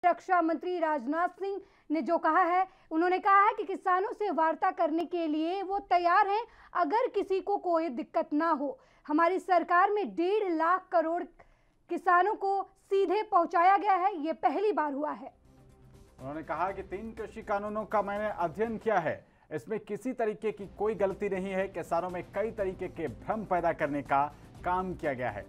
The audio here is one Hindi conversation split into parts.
रक्षा मंत्री राजनाथ सिंह ने जो कहा है, उन्होंने कहा है कि किसानों से वार्ता करने के लिए वो तैयार हैं अगर किसी को कोई दिक्कत ना हो। हमारी सरकार में 1.5 लाख करोड़ किसानों को सीधे पहुंचाया गया है, ये पहली बार हुआ है। उन्होंने कहा कि 3 कृषि कानूनों का मैंने अध्ययन किया है, इसमें किसी तरीके की कोई गलती नहीं है। किसानों में कई तरीके के भ्रम पैदा करने का काम किया गया है।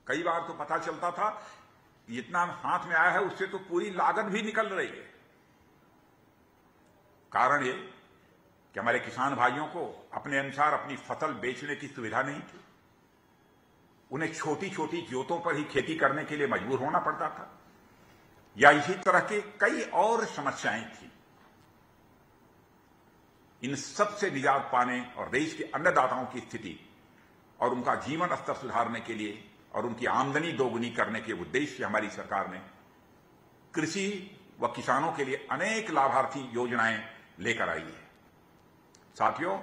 कई बार तो पता चलता था जितना हाथ में आया है उससे तो पूरी लागत भी निकल रही है। कारण ये कि हमारे किसान भाइयों को अपने अनुसार अपनी फसल बेचने की सुविधा नहीं थी। उन्हें छोटी छोटी जोतों पर ही खेती करने के लिए मजबूर होना पड़ता था, या इसी तरह के कई और समस्याएं थी। इन सब से निजात पाने और देश के अन्नदाताओं की स्थिति और उनका जीवन स्तर सुधारने के लिए और उनकी आमदनी दोगुनी करने के उद्देश्य से हमारी सरकार ने कृषि व किसानों के लिए अनेक लाभार्थी योजनाएं लेकर आई है। साथियों,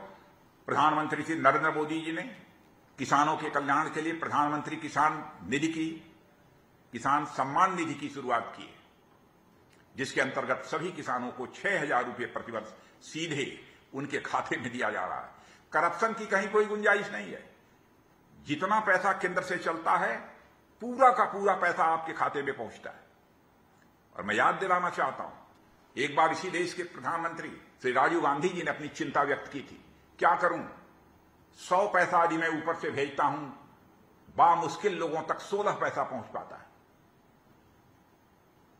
प्रधानमंत्री श्री नरेंद्र मोदी जी ने किसानों के कल्याण के लिए प्रधानमंत्री किसान सम्मान निधि की शुरुआत की है, जिसके अंतर्गत सभी किसानों को 6,000 रुपये प्रतिवर्ष सीधे उनके खाते में दिया जा रहा है। करप्शन की कहीं कोई गुंजाइश नहीं है। जितना पैसा केंद्र से चलता है, पूरा का पूरा पैसा आपके खाते में पहुंचता है। और मैं याद दिलाना चाहता हूं, एक बार इसी देश के प्रधानमंत्री श्री राजीव गांधी जी ने अपनी चिंता व्यक्त की थी, क्या करूं 100 पैसा यदि मैं ऊपर से भेजता हूं, बामुश्किल लोगों तक 16 पैसा पहुंच पाता है।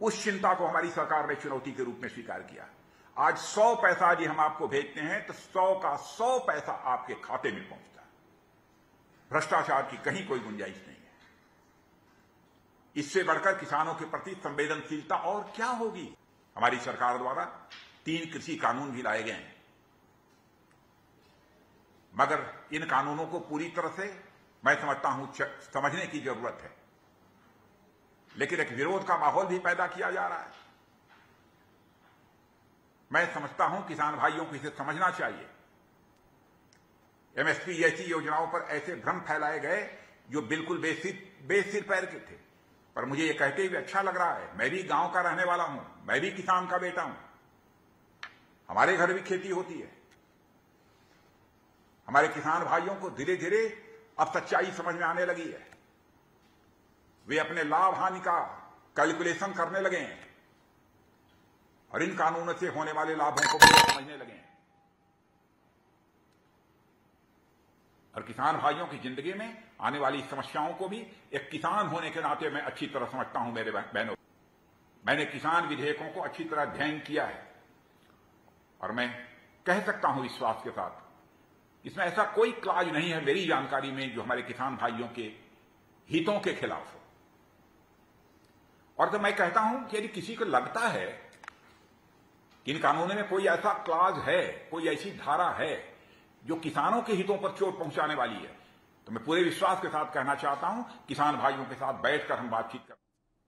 उस चिंता को हमारी सरकार ने चुनौती के रूप में स्वीकार किया। आज 100 पैसा यदि हम आपको भेजते हैं तो 100 का 100 पैसा आपके खाते में पहुंचता है। भ्रष्टाचार की कहीं कोई गुंजाइश नहीं है। इससे बढ़कर किसानों के प्रति संवेदनशीलता और क्या होगी। हमारी सरकार द्वारा 3 कृषि कानून भी लाए गए हैं, मगर इन कानूनों को पूरी तरह से मैं समझता हूं समझने की जरूरत है। लेकिन एक विरोध का माहौल भी पैदा किया जा रहा है। मैं समझता हूं किसान भाइयों को इसे समझना चाहिए। एमएसपी जैसी योजनाओं पर ऐसे भ्रम फैलाए गए जो बिल्कुल बेसिर पैर के थे। पर मुझे ये कहते हुए अच्छा लग रहा है, मैं भी गांव का रहने वाला हूं, मैं भी किसान का बेटा हूं। हमारे घर भी खेती होती है। हमारे किसान भाइयों को धीरे धीरे अब सच्चाई समझ में आने लगी है। वे अपने लाभ हानि का कैलकुलेशन करने लगे हैं और इन कानूनों से होने वाले लाभों को भी समझने लगे हैं। और किसान भाइयों की जिंदगी में आने वाली समस्याओं को भी एक किसान होने के नाते मैं अच्छी तरह समझता हूं। मेरे बहनों, मैंने किसान विधेयकों को अच्छी तरह अध्ययन किया है और मैं कह सकता हूं विश्वास के साथ, इसमें ऐसा कोई क्लाज नहीं है मेरी जानकारी में जो हमारे किसान भाइयों के हितों के खिलाफ हो। और तो मैं कहता हूं कि यदि किसी को लगता है कि इन कानूनों में कोई ऐसा क्लाज है, कोई ऐसी धारा है जो किसानों के हितों पर चोट पहुंचाने वाली है, तो मैं पूरे विश्वास के साथ कहना चाहता हूं, किसान भाइयों के साथ बैठकर हम बातचीत कर